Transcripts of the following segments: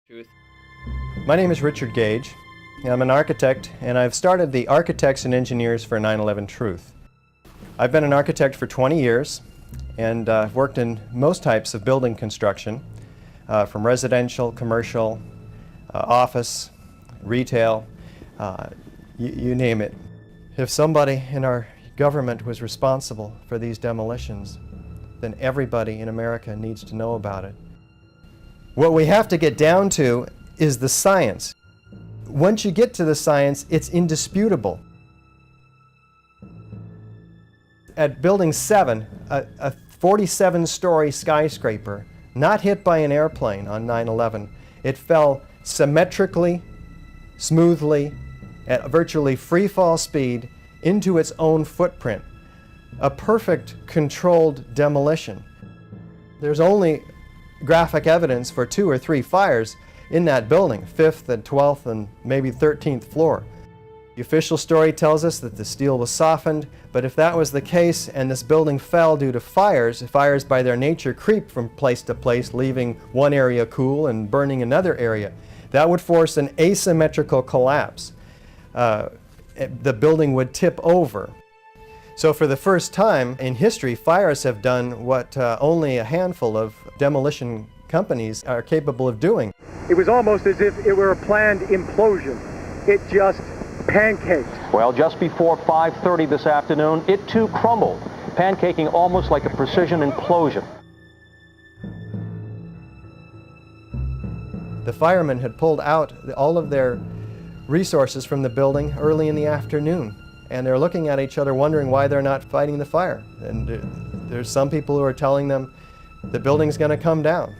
Truth. My name is Richard Gage. I'm an architect, and I've started the Architects and Engineers for 9/11 Truth. I've been an architect for 20 years, and I've worked in most types of building construction, from residential, commercial, office, retail, you name it. If somebody in our government was responsible for these demolitions, then everybody in America needs to know about it. What we have to get down to is the science. Once you get to the science, it's indisputable. At Building 7, a 47-story skyscraper, not hit by an airplane on 9/11, it fell symmetrically, smoothly, at virtually free fall speed into its own footprint. A perfect controlled demolition. There's only graphic evidence for 2 or 3 fires in that building, 5th and 12th and maybe 13th floor. The official story tells us that the steel was softened, but if that was the case and this building fell due to fires by their nature creep from place to place, leaving one area cool and burning another area, that would force an asymmetrical collapse. The building would tip over. So for the first time in history, fires have done what only a handful of demolition companies are capable of doing. It was almost as if it were a planned implosion. It just pancaked. Well, just before 5:30 this afternoon, it too crumbled, pancaking almost like a precision implosion. The firemen had pulled out all of their resources from the building early in the afternoon, and they're looking at each other wondering why they're not fighting the fire. And there's some people who are telling them the building's going to come down.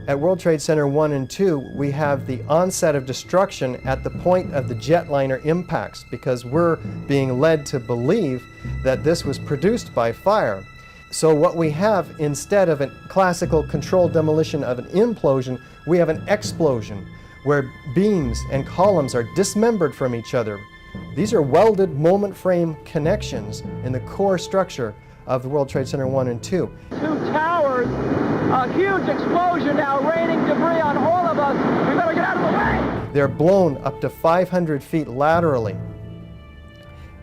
At World Trade Center 1 and 2, we have the onset of destruction at the point of the jetliner impacts, because we're being led to believe that this was produced by fire. So what we have, instead of a classical controlled demolition of an implosion, we have an explosion, where beams and columns are dismembered from each other. These are welded moment frame connections in the core structure of the World Trade Center 1 and 2. 2 towers, a huge explosion now raining debris on all of us. We better get out of the way! They're blown up to 500 feet laterally,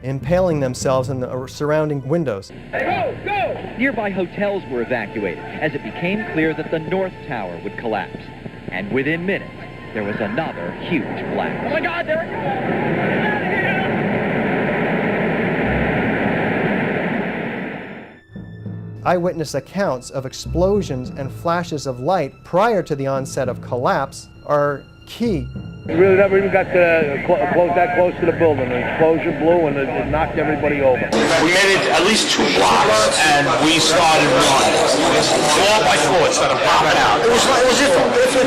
impaling themselves in the surrounding windows. Go! Go! Nearby hotels were evacuated as it became clear that the North Tower would collapse. And within minutes, there was another huge blast. Oh my God, there it goes! Eyewitness accounts of explosions and flashes of light prior to the onset of collapse are key. We really never even got to close that close to the building. An explosion blew and it knocked everybody over. We made it at least 2 blocks and we started running. Floor by floor, it started popping out. It was as if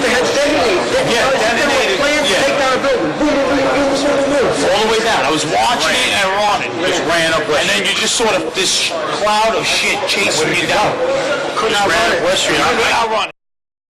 they had detonated. Yeah, detonated. Take down a building. Boom, boom, boom, boom, boom, boom. All the way down. I was watching it and running. Just ran up. And then you just sort of, this cloud of shit chasing you down. Couldn't run it. West Street. I ran.